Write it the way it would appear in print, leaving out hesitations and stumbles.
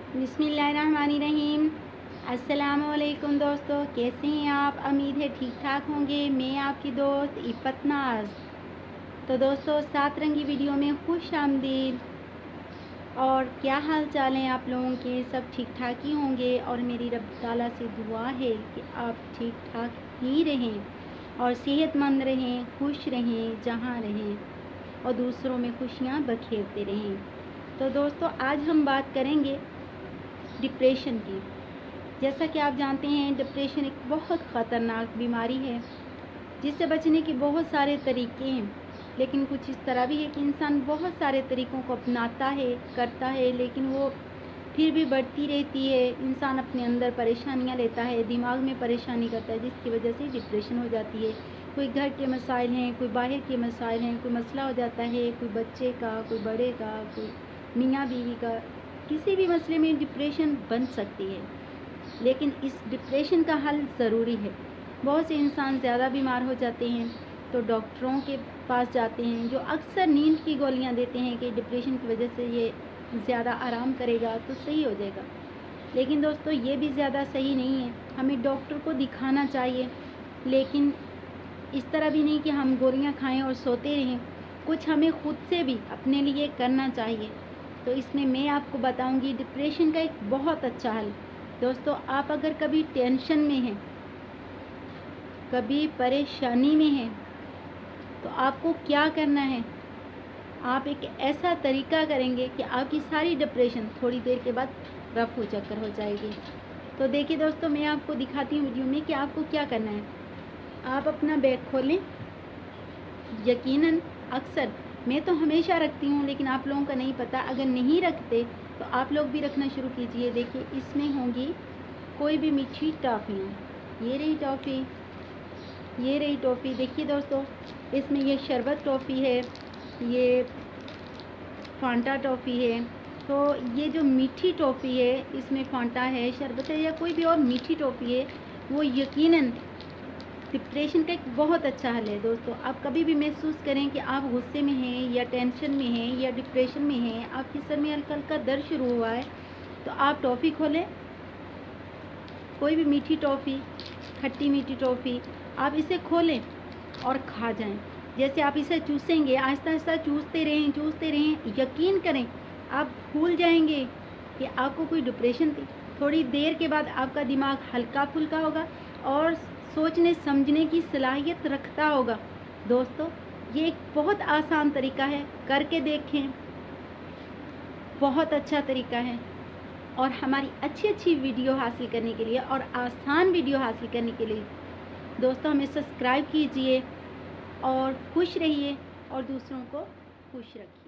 बिस्मिल्लाहिर्रहमानिर्रहीम। अस्सलामुअलैकुम दोस्तों, कैसे हैं आप? उम्मीद है ठीक ठाक होंगे। मैं आपकी दोस्त इफ़त नाज। तो दोस्तों, सात रंगी वीडियो में खुश आमदीद। और क्या हाल चाल हैं आप लोगों के? सब ठीक ठाक ही होंगे और मेरी रब ताला से दुआ है कि आप ठीक ठाक ही रहें और सेहतमंद रहें, खुश रहें, जहाँ रहें और दूसरों में खुशियाँ बखेरते रहें। तो दोस्तों, आज हम बात करेंगे डिप्रेशन की। जैसा कि आप जानते हैं, डिप्रेशन एक बहुत ख़तरनाक बीमारी है जिससे बचने के बहुत सारे तरीके हैं, लेकिन कुछ इस तरह भी है कि इंसान बहुत सारे तरीक़ों को अपनाता है, करता है, लेकिन वो फिर भी बढ़ती रहती है। इंसान अपने अंदर परेशानियां लेता है, दिमाग में परेशानी करता है, जिसकी वजह से डिप्रेशन हो जाती है। कोई घर के मसाइल हैं, कोई बाहर के मसाइल हैं, कोई मसला हो जाता है, कोई बच्चे का, कोई बड़े का, कोई मियाँ बीवी का, किसी भी मसले में डिप्रेशन बन सकती है। लेकिन इस डिप्रेशन का हल ज़रूरी है। बहुत से इंसान ज़्यादा बीमार हो जाते हैं तो डॉक्टरों के पास जाते हैं, जो अक्सर नींद की गोलियां देते हैं कि डिप्रेशन की वजह से ये ज़्यादा आराम करेगा तो सही हो जाएगा। लेकिन दोस्तों, ये भी ज़्यादा सही नहीं है। हमें डॉक्टर को दिखाना चाहिए, लेकिन इस तरह भी नहीं कि हम गोलियां खाएं और सोते रहें। कुछ हमें खुद से भी अपने लिए करना चाहिए। तो इसमें मैं आपको बताऊंगी डिप्रेशन का एक बहुत अच्छा हल। दोस्तों, आप अगर कभी टेंशन में हैं, कभी परेशानी में हैं, तो आपको क्या करना है? आप एक ऐसा तरीका करेंगे कि आपकी सारी डिप्रेशन थोड़ी देर के बाद रफू चक्कर हो जाएगी। तो देखिए दोस्तों, मैं आपको दिखाती हूँ वीडियो में कि आपको क्या करना है। आप अपना बैग खोलें। यकीनन अक्सर मैं तो हमेशा रखती हूँ, लेकिन आप लोगों का नहीं पता। अगर नहीं रखते तो आप लोग भी रखना शुरू कीजिए। देखिए, इसमें होंगी कोई भी मीठी टॉफ़ियाँ। ये रही टॉफ़ी, ये रही टॉफ़ी। देखिए दोस्तों, इसमें ये शरबत टॉफ़ी है, ये फांटा टॉफ़ी है। तो ये जो मीठी टॉफ़ी है, इसमें फांटा है, शरबत है या कोई भी और मीठी टॉफ़ी है, वो यकीनन डिप्रेशन का एक बहुत अच्छा हल है। दोस्तों, आप कभी भी महसूस करें कि आप गुस्से में हैं या टेंशन में हैं या डिप्रेशन में हैं, आपके सर में हल्का हल्का दर्द शुरू हुआ है, तो आप टॉफ़ी खोलें, कोई भी मीठी टॉफ़ी, खट्टी मीठी टॉफ़ी, आप इसे खोलें और खा जाएं। जैसे आप इसे चूसेंगे, आहिस्ता आहिस्ता चूसते रहें, यकीन करें आप भूल जाएंगे कि आपको कोई डिप्रेशन थी। थोड़ी देर के बाद आपका दिमाग हल्का फुल्का होगा और सोचने समझने की सलाहियत रखता होगा। दोस्तों, ये एक बहुत आसान तरीका है, करके देखें। बहुत अच्छा तरीका है। और हमारी अच्छी अच्छी वीडियो हासिल करने के लिए और आसान वीडियो हासिल करने के लिए दोस्तों, हमें सब्सक्राइब कीजिए और खुश रहिए और दूसरों को खुश रखिए।